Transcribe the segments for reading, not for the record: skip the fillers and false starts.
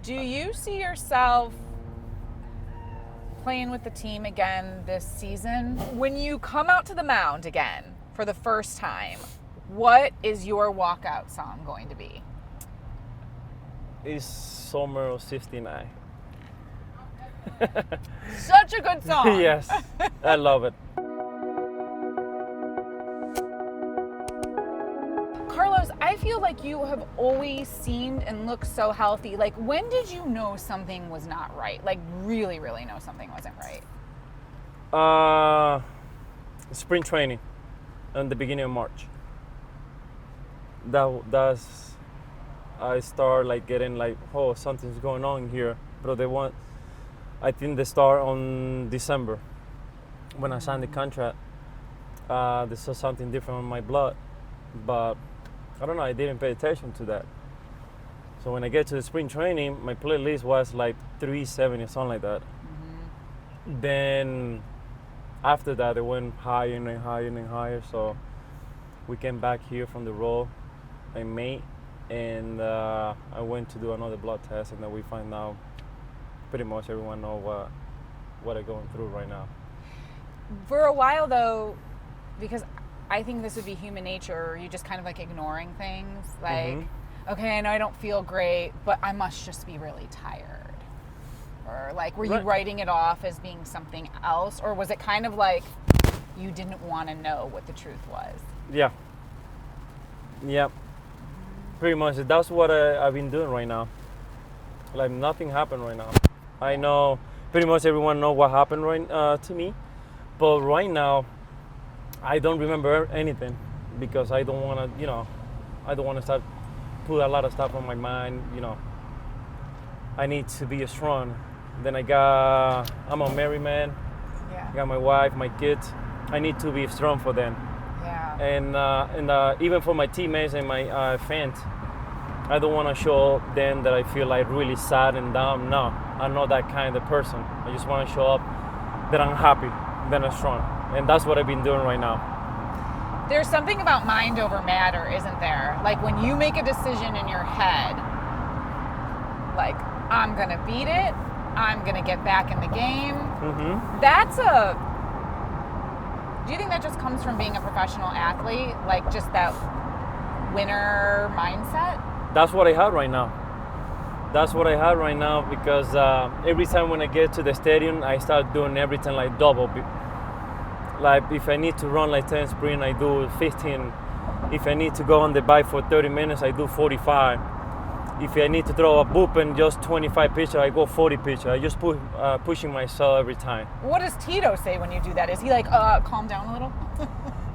Do you see yourself playing with the team again this season? When you come out to the mound again for the first time, what is your walkout song going to be? It's Summer of '69. Such a good song. Yes, I love it. Carlos, I feel like you have always seemed and looked so healthy. Like, when did you know something was not right? Like, really, really know something wasn't right? Spring training in the beginning of March. That's I start like getting like, oh, something's going on here. But I think they start on December. When I signed the contract, they saw something different in my blood. But I don't know, I didn't pay attention to that. So when I get to the spring training, my playlist was like 370 or something like that. Mm-hmm. Then after that, it went higher and higher and higher. So we came back here from the road in May, and I went to do another blood test, and then we find out pretty much everyone know what I'm going through right now. For a while, though, because I think this would be human nature, you just kind of like ignoring things. Like, okay, I know I don't feel great, but I must just be really tired. Or like, were you writing it off as being something else? Or was it kind of like you didn't want to know what the truth was? Yeah. Pretty much. That's what I've been doing right now. Like, nothing happened right now. I know pretty much everyone know what happened to me. But right now, I don't remember anything because I don't want to, I don't want to start put a lot of stuff on my mind, I need to be strong. Then I'm a married man. Yeah. I got my wife, my kids. I need to be strong for them. Yeah. And even for my teammates and my fans, I don't want to show them that I feel like really sad and down. No, I'm not that kind of person. I just want to show up that I'm happy, that I'm strong. And that's what I've been doing right now. There's something about mind over matter, isn't there? Like when you make a decision in your head, like, I'm going to beat it, I'm going to get back in the game. Mm-hmm. Do you think that just comes from being a professional athlete? Like just that winner mindset? That's what I have right now. Because every time when I get to the stadium, I start doing everything like double. Like if I need to run like 10 sprint, I do 15. If I need to go on the bike for 30 minutes, I do 45. If I need to throw a bullpen, just 25 pitches, I go 40 pitches. I just pushing myself every time. What does Tito say when you do that? Is he like, calm down a little?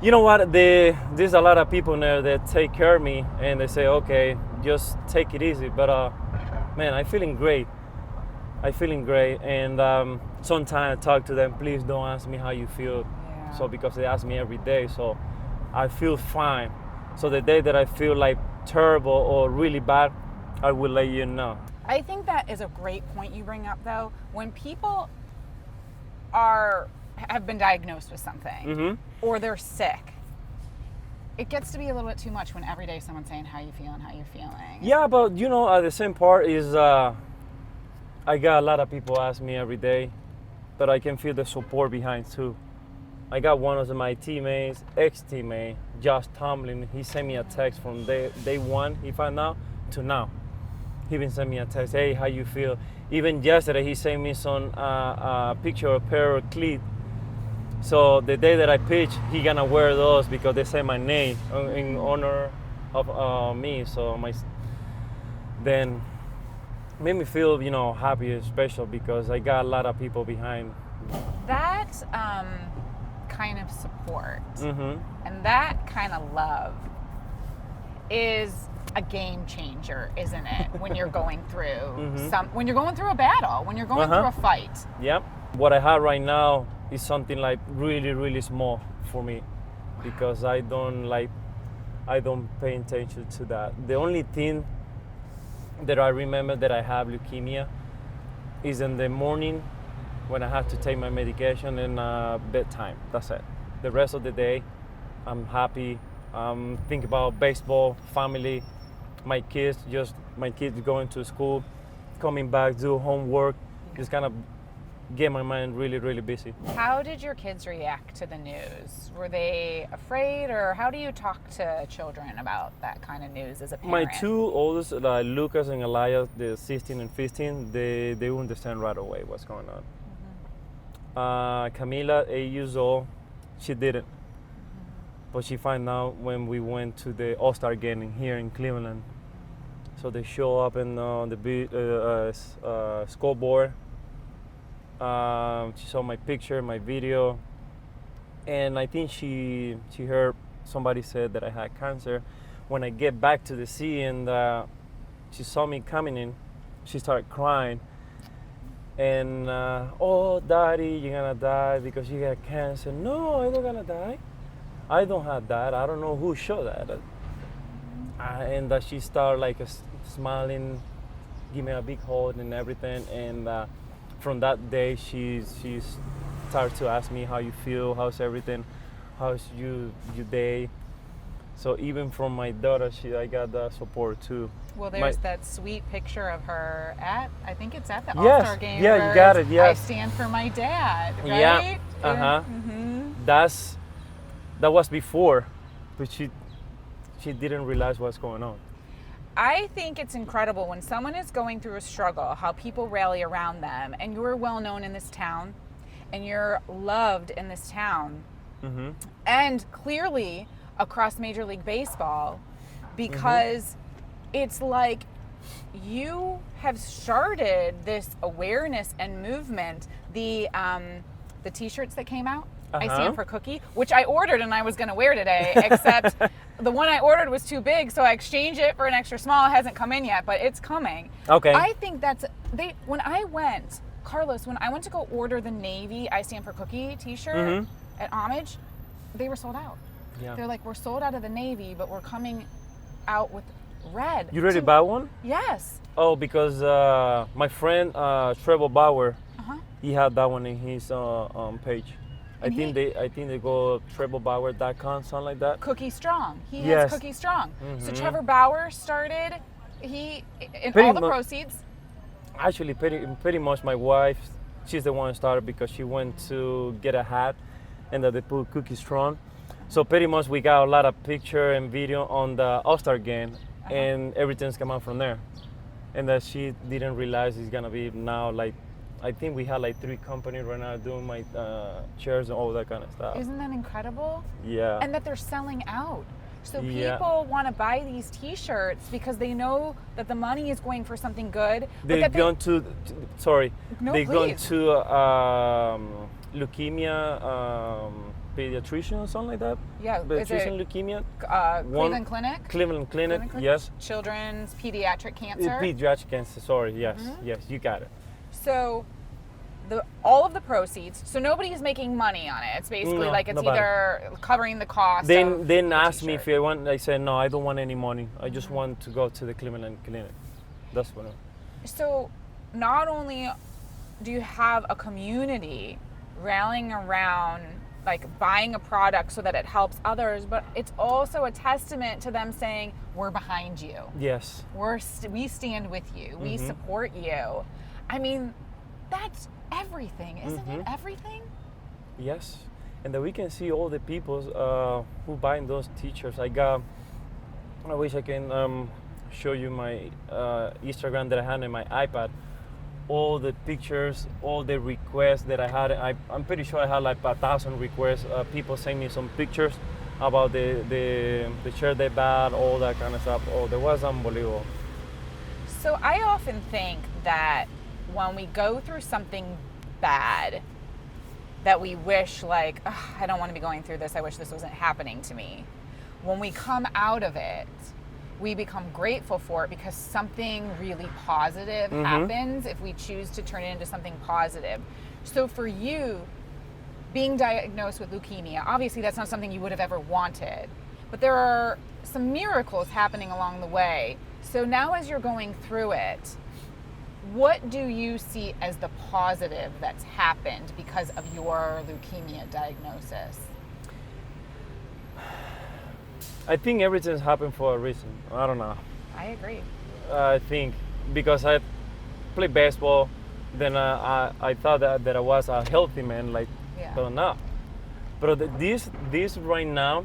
You know what? There's a lot of people there that take care of me, and they say, okay, just take it easy. But man, I'm feeling great. And sometimes I talk to them, please don't ask me how you feel. Yeah. So because they ask me every day, so I feel fine. So the day that I feel like terrible or really bad, I will let you know. I think that is a great point you bring up, though. When people have been diagnosed with something or they're sick, it gets to be a little bit too much when every day someone's saying how you're feeling. Yeah, but the same part is I got a lot of people ask me every day, but I can feel the support behind too. I got one of my teammates, ex-teammate, Josh Tomlin. He sent me a text from day one he found out to now. He even sent me a text, hey, how you feel? Even yesterday, he sent me some picture of pair of cleat. So the day that I pitch, he gonna wear those because they say my name in honor of me. So then made me feel, happy and special because I got a lot of people behind. That kind of support and that kind of love is a game changer, isn't it? When you're going through when you're going through a battle, when you're going through a fight. Yep. What I have right now is something like really, really small for me because I don't pay attention to that. The only thing that I remember that I have leukemia is in the morning when I have to take my medication and bedtime. That's it. The rest of the day, I'm happy. Think about baseball, family, my kids going to school. coming back, do homework, just kind of get my mind really, really busy. How did your kids react to the news? Were they afraid, or how do you talk to children about that kind of news as a My parent? two oldest, Lucas and Elias, they're 16 and 15, they understand right away what's going on. Camila, 8 years old, she didn't. But she found out when we went to the All-Star game here in Cleveland. So they show up in the scoreboard. She saw my picture, my video, and I think she heard somebody said that I had cancer. When I get back to the sea and she saw me coming in, she started crying. And oh, Daddy, you're gonna die because you got cancer. No, I'm not gonna die. I don't have that. I don't know who showed that. And she started like smiling, give me a big hug and everything. And from that day, she started to ask me how you feel, how's everything, how's your day. So even from my daughter, I got that support too. Well, there's that sweet picture of her I think it's at the Yes, All-Star game. yeah, where you got it, yes. I stand for my dad, right? Yeah, uh-huh. That was before, but she didn't realize what's going on. I think it's incredible when someone is going through a struggle, how people rally around them, and you're well known in this town, and you're loved in this town, and clearly across Major League Baseball, because it's like you have started this awareness and movement. The T-shirts that came out, I stand for Cookie, which I ordered and I was going to wear today, except the one I ordered was too big, so I exchanged it for an extra small. It hasn't come in yet, but it's coming. Okay. I think when I went to go order the Navy I Stand for Cookie T-shirt at Homage, they were sold out. Yeah. They're like, we're sold out of the Navy, but we're coming out with red. You already bought one? Yes. Oh, because my friend Trevor Bauer, he had that one in his page. I think they go trevorbauer.com, something like that. Cookie Strong. He Yes. has Cookie Strong. So Trevor Bauer started. All the proceeds. Actually, pretty much my wife, she's the one who started because she went to get a hat, and they put Cookie Strong. So pretty much we got a lot of picture and video on the All-Star game, and everything's come out from there. And that she didn't realize it's gonna be now like, I think we have like 3 companies right now doing my chairs and all that kind of stuff. Isn't that incredible? Yeah. And that they're selling out. So Yeah. people want to buy these T-shirts because they know that the money is going for something good. They've gone to, sorry, No, they've gone please. to leukemia pediatrician or something like that. Yeah, is Pediatrician it leukemia. Cleveland Clinic? Cleveland Clinic, yes. Children's pediatric cancer. Pediatric cancer, sorry, yes, yes, you got it. So all of the proceeds, so nobody is making money on it. It's basically No, like it's nobody. either covering the cost of Then the asked me t-shirt. if I want. I said no, I don't want any money. I just want to go to the Cleveland Clinic. That's what. So not only do you have a community rallying around, like buying a product so that it helps others, but it's also a testament to them saying, we're behind you. Yes. We stand with you. We support you. I mean, that's everything, isn't it? Everything? Yes, and that we can see all the people who buying those t-shirts. I wish I can show you my Instagram that I had in my iPad. All the pictures, all the requests that I had. I'm pretty sure I had like 1,000 requests. People send me some pictures about the shirt they bought, all that kind of stuff. Oh, that was unbelievable. So I often think that when we go through something bad, that we wish like, I don't want to be going through this. I wish this wasn't happening to me. When we come out of it, we become grateful for it because something really positive happens if we choose to turn it into something positive. So for you, being diagnosed with leukemia, obviously that's not something you would have ever wanted, but there are some miracles happening along the way. So now as you're going through it, what do you see as the positive that's happened because of your leukemia diagnosis? I think everything's happened for a reason. I don't know. I agree. I think because play baseball. Then I thought that I was a healthy man, like, Yeah. but not. But this right now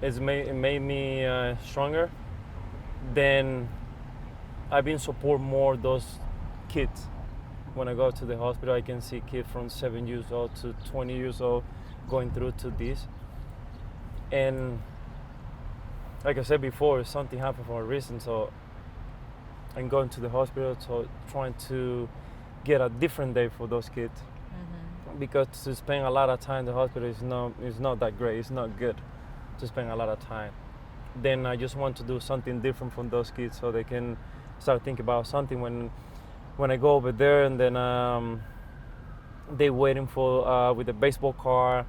is made me stronger. Then I've been support more those kids. When I go to the hospital, I can see kids from 7 years old to 20 years old going through to this. And like I said before, something happened for a reason. So I'm going to the hospital, so trying to get a different day for those kids. Because to spend a lot of time in the hospital is not that great. It's not good to spend a lot of time. Then I just want to do something different from those kids, so they can start thinking about something when I go over there. And then they waiting for with the baseball card,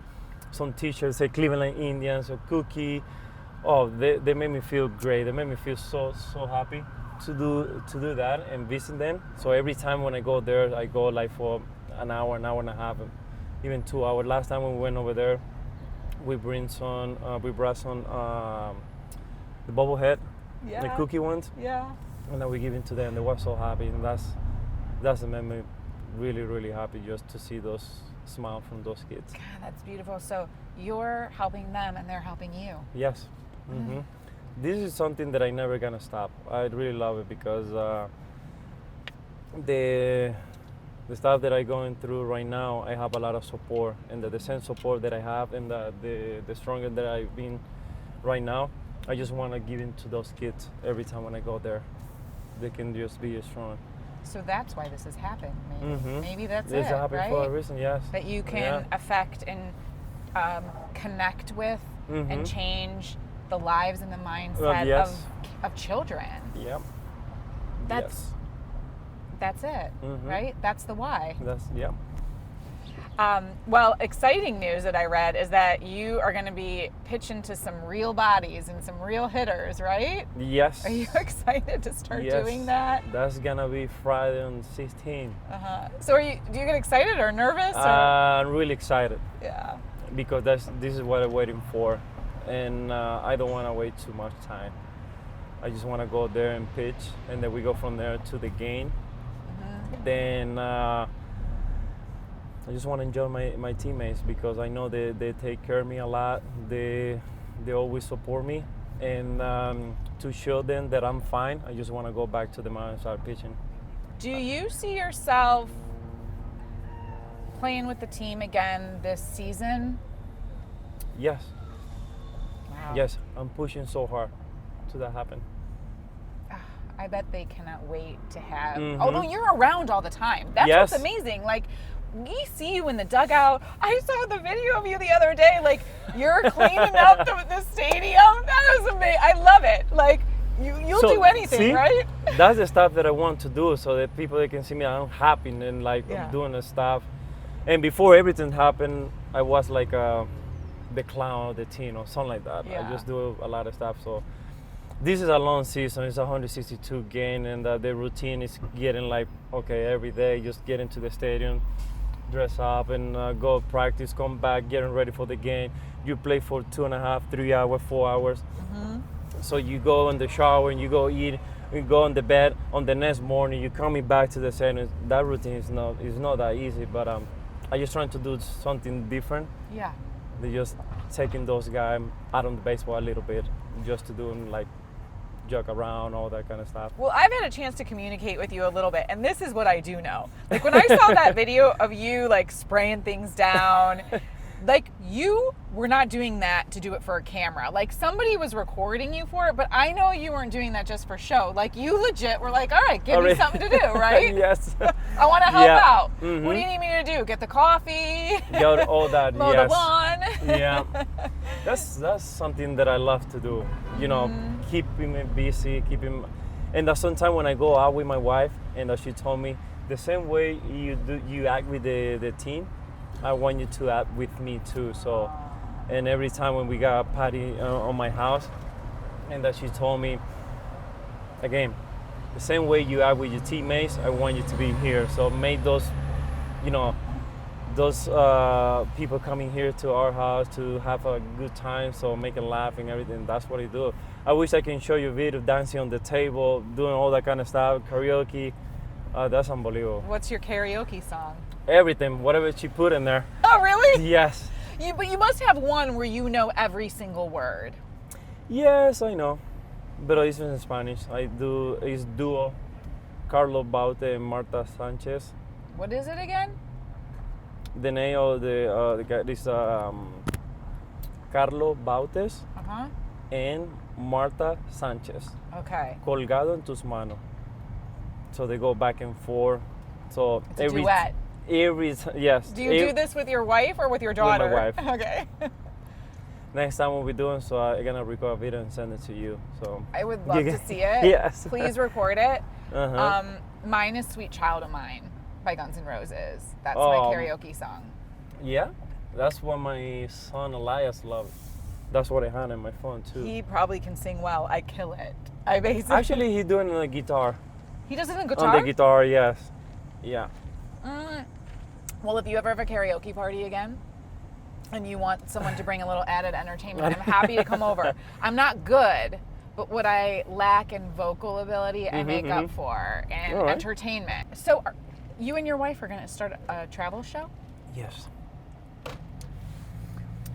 some T-shirts say Cleveland Indians, a cookie. Oh, they made me feel great. They made me feel so happy to do that and visit them. So every time when I go there, I go like for an hour and a half, even 2 hours. Last time when we went over there, we brought some the bobblehead, the cookie ones, and then we give it to them. They were so happy, and that's made me really happy just to see those smile from those kids. God, that's beautiful. So you're helping them and they're helping you. Yes. Mm-hmm. This is something that I never gonna stop. I really love it because the stuff that I'm going through right now, I have a lot of support, and the same support that I have and the stronger that I've been right now, I just want to give it to those kids every time when I go there. They can just be strong. So that's why this has happened. Maybe, maybe that's It's it, happened right? for a reason, yes. That you can affect and connect with and change the lives and the mindset of children. Yep. That's it, right? That's the why. Yep. Well, exciting news that I read is that you are going to be pitching to some real bodies and some real hitters, right? Yes. Are you excited to start doing that? That's gonna be Friday on 16. So do you get excited or nervous? I'm really excited. Yeah. Because this is what I'm waiting for, and I don't want to wait too much time. I just want to go there and pitch, and then we go from there to the game. Then I just want to enjoy my teammates because I know they take care of me a lot. They always support me, and to show them that I'm fine, I just want to go back to the mound and start pitching. Do you see yourself playing with the team again this season? Yes. Wow. Yes, I'm pushing so hard to that happen. I bet they cannot wait to have. Although you're around all the time. That's what's amazing. Like, we see you in the dugout. I saw the video of you the other day. Like, you're cleaning up the stadium. That is amazing. I love it. Like, you'll do anything, right? That's the stuff that I want to do, so that people they can see me. I'm happy and like I'm doing the stuff. And before everything happened, I was like the clown of the team or something like that. I just do a lot of stuff. So this is a long season. It's 162 games, and the routine is getting like, okay, every day, just get into the stadium, dress up, and go practice, come back, getting ready for the game. You play for 2.5, 3 hours, 4 hours. So you go in the shower and you go eat, you go on the bed. On the next morning, you're coming back to the stadium. That routine is not that easy, but I just trying to do something different. Yeah. They're just taking those guys out on the baseball a little bit, just to do them like joke around, all that kind of stuff. Well, I've had a chance to communicate with you a little bit, and this is what I do know. Like, when I saw that video of you like spraying things down, like, you were not doing that to do it for a camera. Like, somebody was recording you for it, but I know you weren't doing that just for show. Like, you legit were like, all right, give me something to do, right? Yes. I want to help out. What do you need me to do? Get the coffee? Got all that. Mow the lawn? Yeah. That's something that I love to do. You know, keeping me busy, and that's sometimes when I go out with my wife, and she told me the same way you act with the team, I want you to act with me too. So, and every time when we got a party on my house, and that she told me, again, the same way you act with your teammates, I want you to be here. So make those, those people coming here to our house to have a good time, so make them laugh and everything. That's what I do. I wish I can show you a video dancing on the table, doing all that kind of stuff, karaoke. That's unbelievable. What's your karaoke song? Everything, whatever she put in there. Oh, really? Yes. But you must have one where you know every single word. Yes, I know. But it's in Spanish. It's duo. Carlos Baute and Marta Sanchez. What is it again? The name of the guy is Carlos Bautes Uh-huh. and Marta Sanchez. Okay. Colgado en tus manos. So they go back and forth. So It's a duet. Yes. Do you do this with your wife or with your daughter? With my wife. Okay. Next time we'll be doing, so I'm gonna record a video and send it to you. So I would love to see it. Yes. Please record it. Uh-huh. Mine is Sweet Child of Mine by Guns N' Roses. That's my karaoke song. Yeah, that's what my son Elias loves. That's what I had on my phone too. He probably can sing well. I kill it. I basically. Actually, he's doing the guitar. He does it on guitar? On the guitar, yes. Yeah. Well, if you ever have a karaoke party again and you want someone to bring a little added entertainment, I'm happy to come over. I'm not good, but what I lack in vocal ability, I make up for, and All right. entertainment. So you and your wife are going to start a travel show? Yes.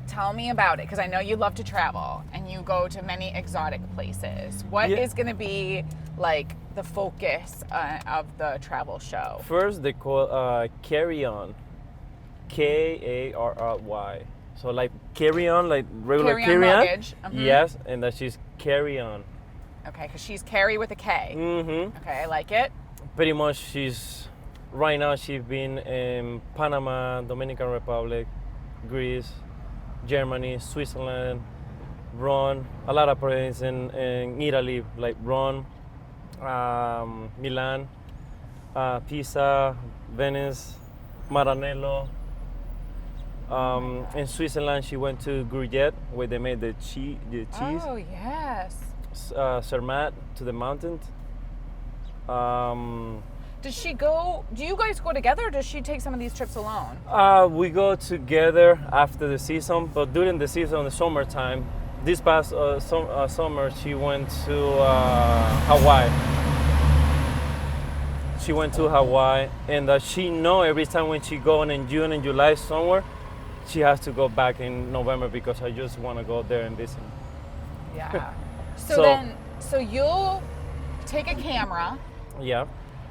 Tell me about it, because I know you love to travel and you go to many exotic places. What is going to be like the focus of the travel show? First, they call Carry On. Karry. So like carry on, like regular Carry-on carry on. luggage. Yes, and that she's carry on. Okay, because she's Carrie with a K. Mm-hmm. Okay, I like it. Pretty much, right now she's been in Panama, Dominican Republic, Greece, Germany, Switzerland, Rome, a lot of places in Italy, like Rome, Milan, Pisa, Venice, Maranello. In Switzerland, she went to Gruyère, where they made the cheese. Oh, yes. Zermatt, to the mountains. Does she go, do you guys go together, or does she take some of these trips alone? We go together after the season, but during the season, the summertime, this past summer, she went to Hawaii. She went to Hawaii, and she know every time when she go in June and July somewhere, she has to go back in November because I just want to go there and visit. Yeah. So you'll take a camera. Yeah.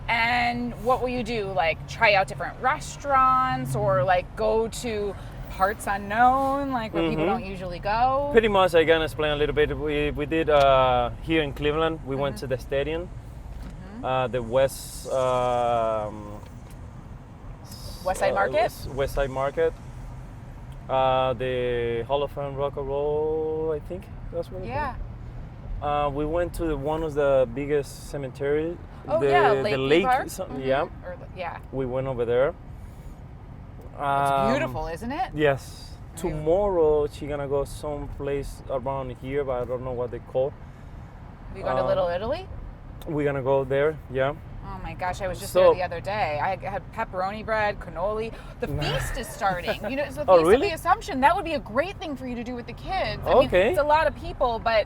And what will you do? Like try out different restaurants, or like go to parts unknown, like where people don't usually go? Pretty much, I can explain a little bit. We did here in Cleveland. We went to the stadium, the West Side Market. West Side Market. The Hall of Fame Rock and Roll, I think that's what it's called. We went to one of the biggest cemeteries. Oh, the lake Park? Yeah. Yeah. We went over there. It's beautiful, isn't it? Yes. Tomorrow she's gonna go someplace around here, but I don't know what they call. You go to Little Italy? We're gonna go there, yeah. Oh my gosh, I was just there the other day. I had pepperoni bread, cannoli. The feast is starting. You know, it's the Feast of the Assumption. That would be a great thing for you to do with the kids. I mean, it's a lot of people, but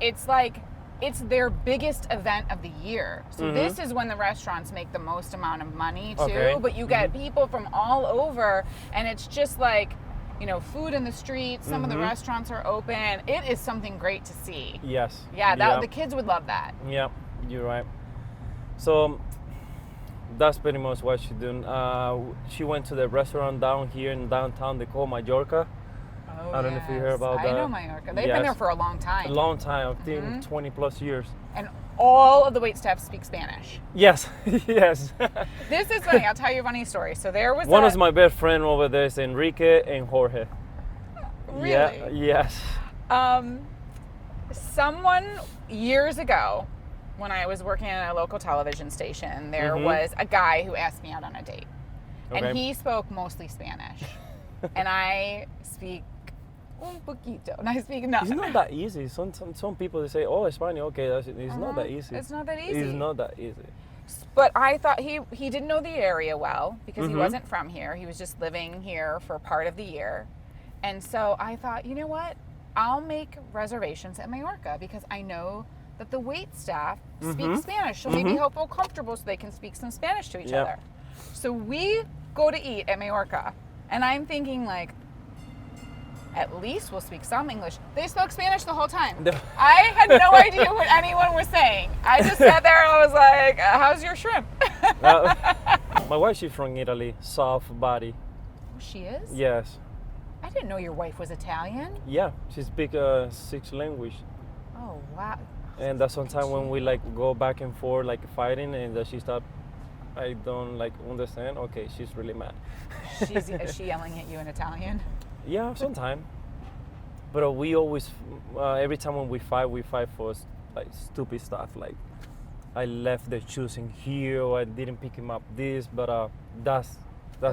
it's like, it's their biggest event of the year. So this is when the restaurants make the most amount of money too. But you get people from all over, and it's just like, you know, food in the streets. Some of the restaurants are open. It is something great to see. Yes. Yeah, the kids would love that. Yeah, you're right. So that's pretty much what she's doing. She went to the restaurant down here in downtown. They call Mallorca. Oh, I don't know if you heard about that. I know Mallorca. They've been there for a long time. A long time, I think 20 plus years. And all of the waitstaff speak Spanish. Yes, yes. This is funny. I'll tell you a funny story. So there was one of my best friends over there is Enrique and Jorge. Really? Yeah, yes. Someone years ago, when I was working at a local television station, there was a guy who asked me out on a date. Okay. And he spoke mostly Spanish. And I speak un poquito. And I speak nothing. It's not that easy. Some people they say, oh, Spanish, okay, it's not that easy. It's not that easy. It's not that easy. But I thought he didn't know the area well because he wasn't from here. He was just living here for part of the year. And so I thought, you know what? I'll make reservations at Mallorca because I know that the wait staff speak Spanish. So maybe he'll feel comfortable so they can speak some Spanish to each other. So we go to eat at Majorca, and I'm thinking like, at least we'll speak some English. They spoke Spanish the whole time. I had no idea what anyone was saying. I just sat there and I was like, how's your shrimp? My wife, she's from Italy, soft body. Oh, she is? Yes. I didn't know your wife was Italian. Yeah, she speaks 6 languages. Oh, wow. And that's sometimes when we like go back and forth, like fighting, and that she stop. I don't like understand. Okay, she's really mad. Is she yelling at you in Italian? Yeah, sometimes. But we always, every time when we fight for like stupid stuff. Like I left the shoes in here, or I didn't pick him up this. But that's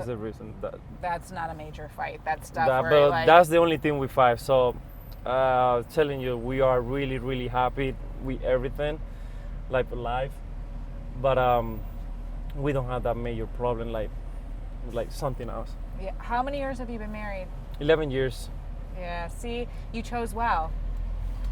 the reason. That's not a major fight. That's stuff where but like, that's the only thing we fight. So, telling you, we are really, really happy with everything, like life. But we don't have that major problem like something else. Yeah. How many years have you been married? 11 years. Yeah, see, you chose well.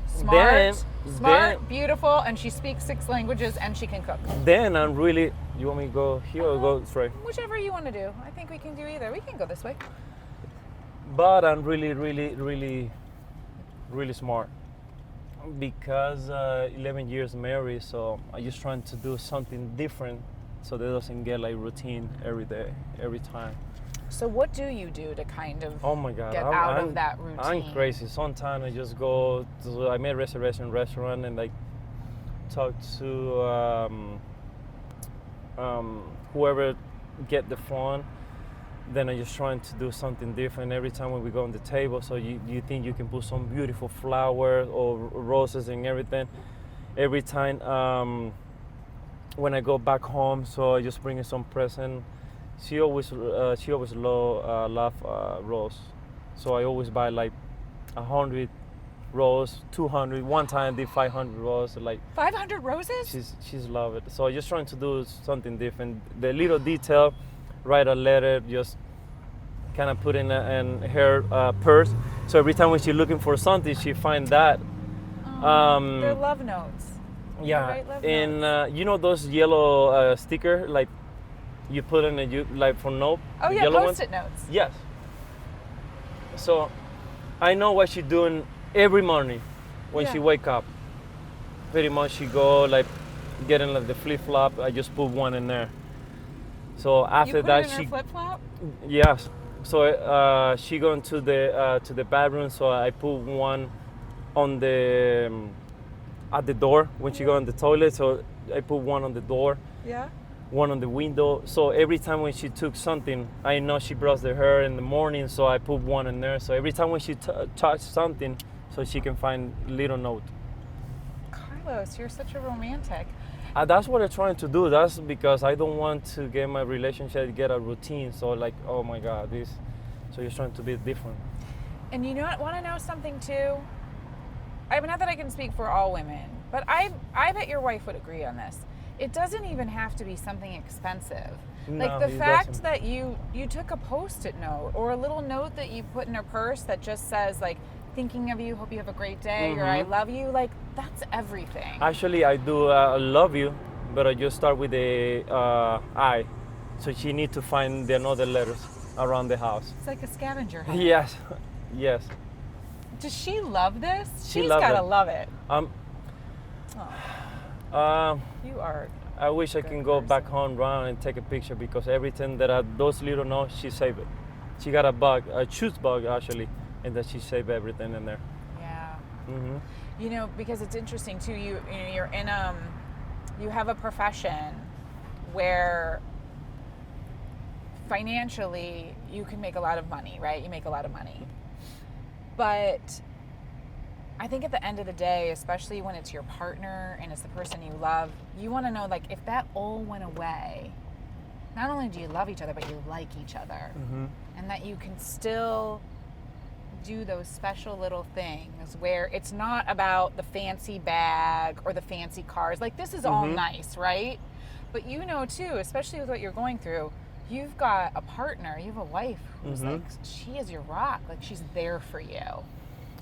Smart, beautiful, and she speaks 6 languages and she can cook. Then I'm really, you want me to go here or go straight? Whichever you want to do. I think we can do either. We can go this way. But I'm really, really, really, really smart. Because 11 years married, so I'm just trying to do something different so that it doesn't get like routine every day, every time. So what do you do to kind of oh my God, get out of that routine? I'm crazy. Sometimes I just go to, I made a reservation restaurant and like talk to whoever get the phone. Then I'm just trying to do something different every time when we go on the table. So you think you can put some beautiful flowers or roses and everything. Every time when I go back home, so I just bring her some present. She always love rose, so I always buy like 100 rose, 200. One time I did 500 rose, like 500 roses. She's love it. So I'm just trying to do something different. The little detail, write a letter, just kind of put in her purse. So every time when she's looking for something, she find that. They're love notes. Yeah, and you know those yellow sticker like. You put in like for note. Oh yeah, Post-it notes. Yes. So, I know what she's doing every morning when she wake up. Pretty much she go like getting like the flip flop. I just put one in there. So after that she flip flop. Yes. So she go into the bathroom. So I put one on the at the door when she go in the toilet. So I put one on the door. Yeah. One on the window. So every time when she took something, I know she brushed her hair in the morning, so I put one in there. So every time when she touched something, so she can find little note. Carlos, you're such a romantic. That's what I'm trying to do. That's because I don't want to get my relationship, get a routine. So like, oh my God, this. So you're trying to be different. And you know what? Want to know something too? I mean, not that I can speak for all women, but I bet your wife would agree on this. It doesn't even have to be something expensive. No, like the fact doesn't. that you took a Post-it note or a little note that you put in her purse that just says like, thinking of you, hope you have a great day, or I love you, like that's everything. Actually, I do love you, but I just start with the I. So she need to find the another letters around the house. It's like a scavenger hunt. Yes, yes. Does she love this? She's gotta love it. You are. I wish I can go back home round and take a picture because everything that those little notes, she saved it. She got a choose bug actually, and that she saved everything in there. Yeah. Mm-hmm. You know, because it's interesting too. You're in you have a profession where financially you can make a lot of money, right? You make a lot of money, but I think at the end of the day, especially when it's your partner and it's the person you love, you want to know, like, if that all went away, not only do you love each other, but you like each other. And that you can still do those special little things where it's not about the fancy bag or the fancy cars. Like, this is all nice, right? But you know, too, especially with what you're going through, you've got a partner, you have a wife who's like, she is your rock. Like, she's there for you.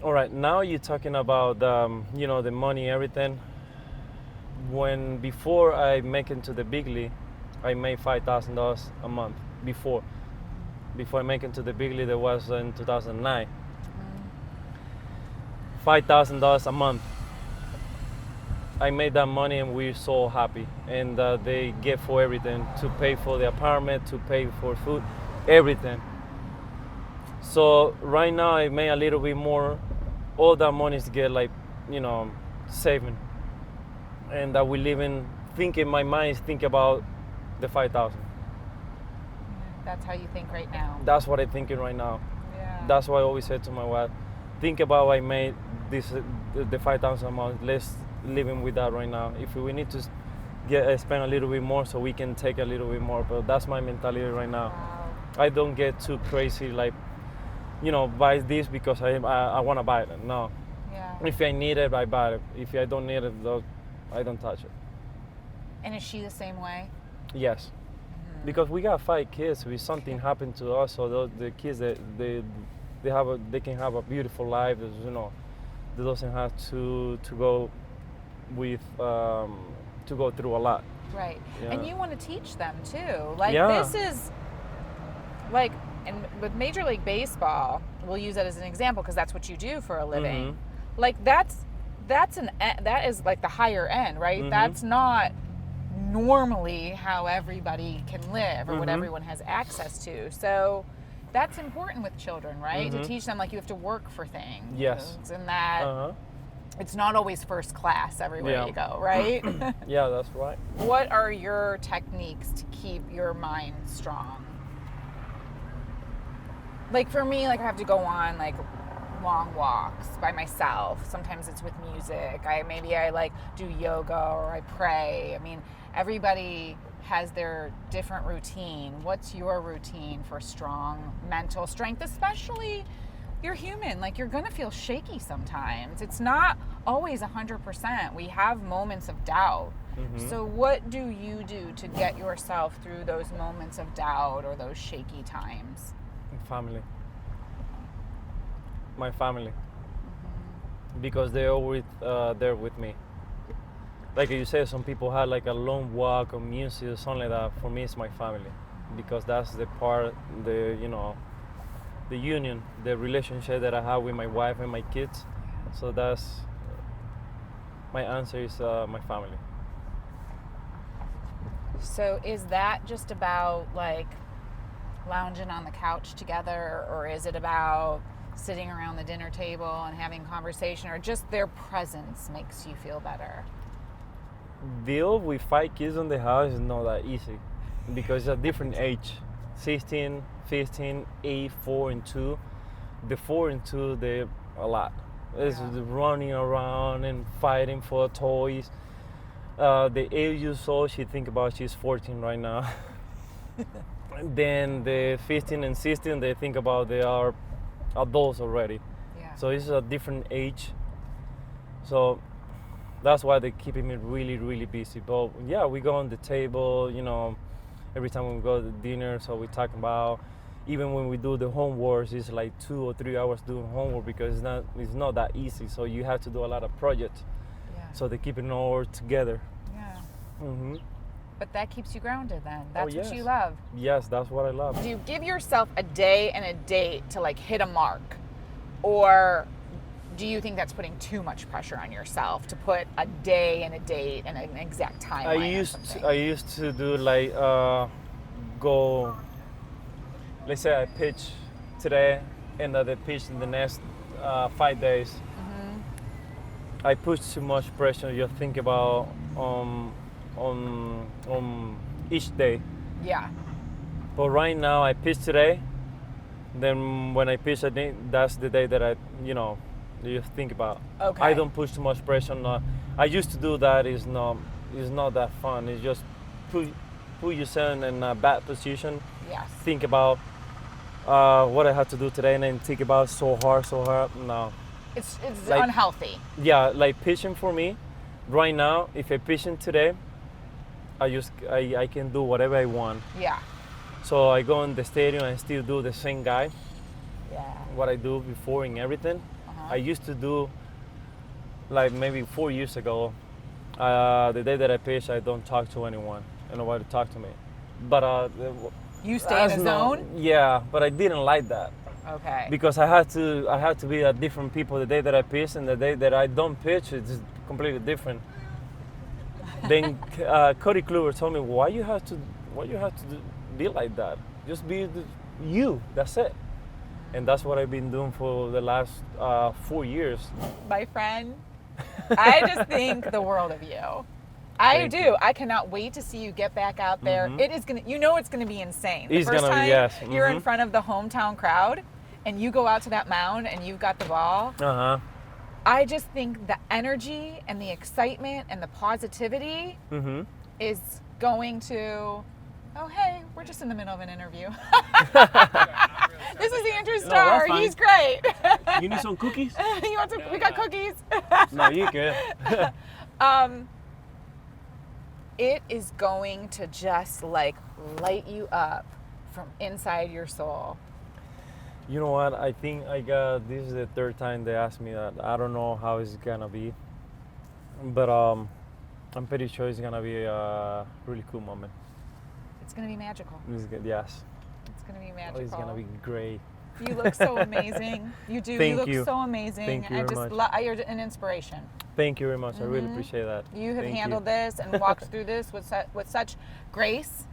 All right, now you're talking about, the money, everything. before I make it to the big league, I made $5,000 a month. Before I make it to the big league, that was in 2009. $5,000 a month. I made that money and we're so happy. And they get for everything, to pay for the apartment, to pay for food, everything. So right now I made a little bit more. All that money is to get saving. And that we live in, thinking, my mind is thinking about the 5,000. That's how you think right now. That's what I'm thinking right now. Yeah. That's why I always said to my wife, think about I made this, the 5,000 a month. Let's living with that right now. If we need to spend a little bit more, so we can take a little bit more. But that's my mentality right now. Wow. I don't get too crazy, buy this because I want to buy it. No. Yeah. If I need it, I buy it. If I don't need it, I don't touch it. And is she the same way? Yes. Because we got 5 kids. If something happened to us, so the kids, they can have a beautiful life. They doesn't have to go with to go through a lot. Right. Yeah. And you want to teach them too. This is and with Major League Baseball, we'll use that as an example because that's what you do for a living. That is like the higher end, right? That's not normally how everybody can live or what everyone has access to. So that's important with children, right? To teach them you have to work for things. Yes. And that it's not always first class everywhere you go, right? Yeah, that's right. What are your techniques to keep your mind strong? For me, I have to go on long walks by myself. Sometimes it's with music. I do yoga or I pray. I mean, everybody has their different routine. What's your routine for strong mental strength? Especially, you're human. You're gonna feel shaky sometimes. It's not always 100%. We have moments of doubt. So what do you do to get yourself through those moments of doubt or those shaky times? Family. My family. Because they're always there with me. Like you said, some people have a long walk or music or something like that. For me, it's my family. Because that's the part, the union, the relationship that I have with my wife and my kids. So that's, my answer is my family. So is that just about lounging on the couch together, or is it about sitting around the dinner table and having conversation, or just their presence makes you feel better? Deal with 5 kids in the house is not that easy because it's a different age. 16, 15, 8, 4 and 2. The 4 and 2, they're a lot. It's running around and fighting for toys. The 8 years old, she's 14 right now. Then the 15 and 16, they think about they are adults already. Yeah. So it's a different age. So that's why they're keeping me really, really busy. But yeah, we go on the table, every time we go to dinner, so we talk about, even when we do the homework, it's 2 or 3 hours doing homework because it's not that easy. So you have to do a lot of projects. Yeah. So they keep it all together. Yeah. But that keeps you grounded then. That's what you love. Yes, that's what I love. Do you give yourself a day and a date to hit a mark? Or do you think that's putting too much pressure on yourself to put a day and a date and an exact timeline? I used to do go, let's say I pitch today and they pitch in the next 5 days. I push too much pressure. You think about on each day. Yeah. But right now I pitch today. Then when I pitch, I think that's the day that I you think about. Okay. I don't push too much pressure. I used to do that. It's not that fun. It's just put yourself in a bad position. Yes. Think about what I have to do today, and then think about so hard. No. It's unhealthy. Yeah, pitching for me, right now, if I pitching today, I can do whatever I want. Yeah. So I go in the stadium and still do the same guy. Yeah. What I do before and everything. I used to do maybe 4 years ago. The day that I pitch, I don't talk to anyone, and nobody talk to me. But You stay in the zone? Yeah, but I didn't like that Okay. because I had to be at different people the day that I pitch, and the day that I don't pitch, it's just completely different. Then Cody Kluber told me, why you have to be like that? Just be you. That's it. And that's what I've been doing for the last 4 years. My friend, I just think the world of you. I do. you. I cannot wait to see you get back out there. It is gonna. You know, it's gonna be insane. The It's first gonna be, time yes. you're in front of the hometown crowd, and you go out to that mound and you've got the ball. I just think the energy and the excitement and the positivity is going to. Oh, hey, we're just in the middle of an interview. This is Andrew Starr. fine. He's great. You need some cookies? You want some? We got cookies. No, you good. It is going to just like light you up from inside your soul. You know what? I think this is the third time they asked me that. I don't know how it's gonna be, but I'm pretty sure it's gonna be a really cool moment. It's going to be magical. It's good, yes. It's going to be Oh, magical. it's gonna be great. You look so amazing. You do. Thank you look you. so amazing. Thank you I very just much. you're an inspiration. Thank you very much. I really appreciate that. You have Thank handled this and walked through this with such grace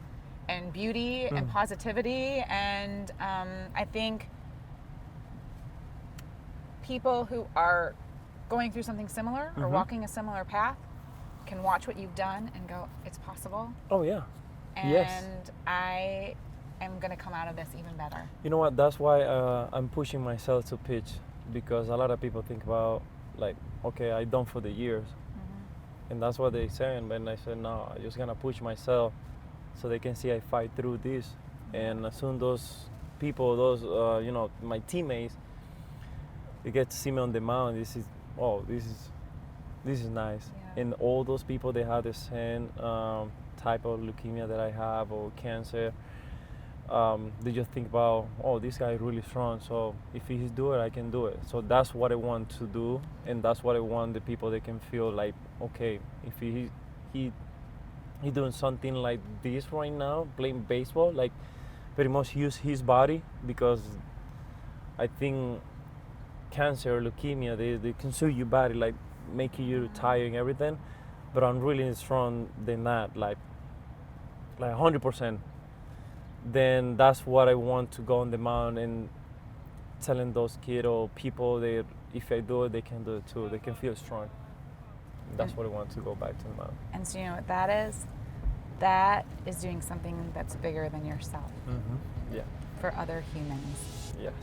and beauty and positivity. And I think people who are going through something similar or walking a similar path can watch what you've done and go, it's possible. Oh yeah. And Yes. I am going to come out of this even better. You know what? That's why I'm pushing myself to pitch, because a lot of people think about like, okay, I done for the years, and that's what they saying. But I said no, I'm just gonna push myself so they can see I fight through this. And as soon those people, my teammates, they get to see me on the mound. This is nice. Yeah. And all those people, they have the same type of leukemia that I have or cancer. They just think about, oh, this guy is really strong, so if he's do it, I can do it. So that's what I want to do, and that's what I want the people, they can feel like, okay, if he doing something like this right now, playing baseball, like pretty much use his body, because I think cancer or leukemia, they consume your body, like making you tired and everything, but I'm really strong than that, like 100%. Then that's what I want to go on the mound and telling those kids or people that if I do it, they can do it too. They can feel strong. That's what I want to go back to the mound. And so you know what that is? That is doing something that's bigger than yourself Yeah. for other humans. Yes.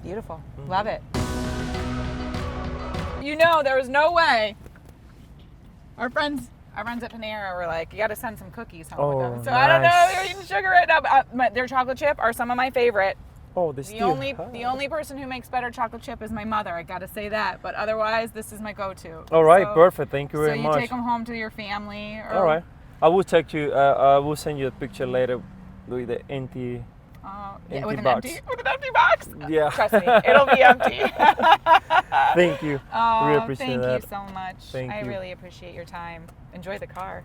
Beautiful. Love it. You know, there was no way. Our friends at Panera were like, you got to send some cookies home with them. So I don't know, nice. they're eating sugar right now. But their chocolate chip are some of my favorite. Oh, they The still the only person who makes better chocolate chip is my mother. I got to say that. But otherwise, this is my go-to. All right, So- perfect. Thank you very so you much. take them home to your family. Or, All right. I will text you. I will send you a picture later with the empty. Yeah, with box. with an empty box. Yeah. Trust me, it'll be empty. Thank you. Oh, Really appreciate thank that. you so much. Thank I you. really appreciate your time. Enjoy the car.